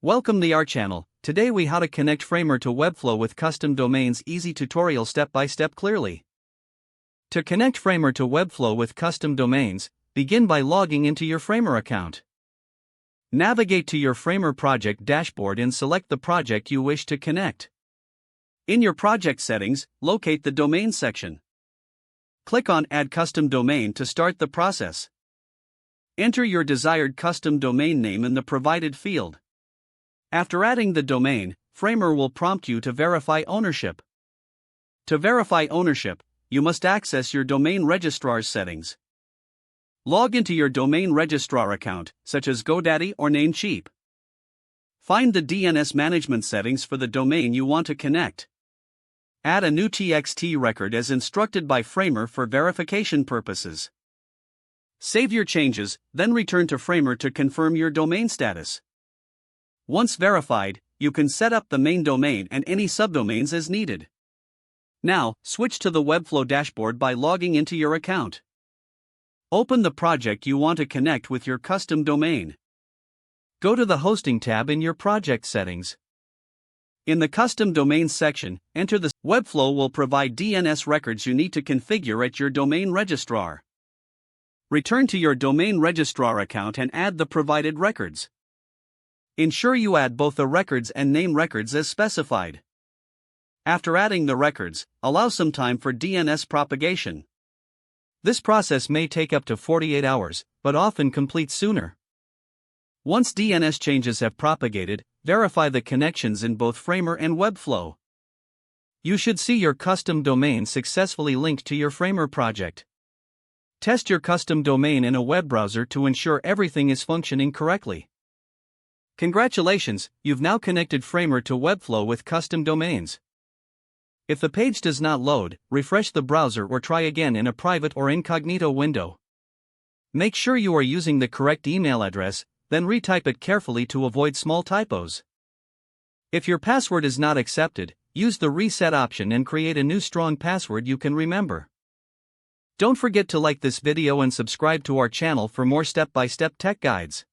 Welcome to our channel. Today we how to connect Framer to Webflow with custom domains. Easy tutorial step by step clearly. To connect Framer to Webflow with custom domains, begin by logging into your Framer account. Navigate to your Framer project dashboard and select the project you wish to connect. In your project settings, locate the domain section. Click on Add Custom Domain to start the process. Enter your desired custom domain name in the provided field. After adding the domain, Framer will prompt you to verify ownership. To verify ownership, you must access your domain registrar's settings. Log into your domain registrar account, such as GoDaddy or Namecheap. Find the DNS management settings for the domain you want to connect. Add a new TXT record as instructed by Framer for verification purposes. Save your changes, then return to Framer to confirm your domain status. Once verified, you can set up the main domain and any subdomains as needed. Now, switch to the Webflow dashboard by logging into your account. Open the project you want to connect with your custom domain. Go to the Hosting tab in your project settings. In the Custom Domains section, enter the Webflow will provide DNS records you need to configure at your domain registrar. Return to your domain registrar account and add the provided records. Ensure you add both the records and name records as specified. After adding the records, allow some time for DNS propagation. This process may take up to 48 hours, but often completes sooner. Once DNS changes have propagated, verify the connections in both Framer and Webflow. You should see your custom domain successfully linked to your Framer project. Test your custom domain in a web browser to ensure everything is functioning correctly. Congratulations, you've now connected Framer to Webflow with custom domains. If the page does not load, refresh the browser or try again in a private or incognito window. Make sure you are using the correct email address, then retype it carefully to avoid small typos. If your password is not accepted, use the reset option and create a new strong password you can remember. Don't forget to like this video and subscribe to our channel for more step-by-step tech guides.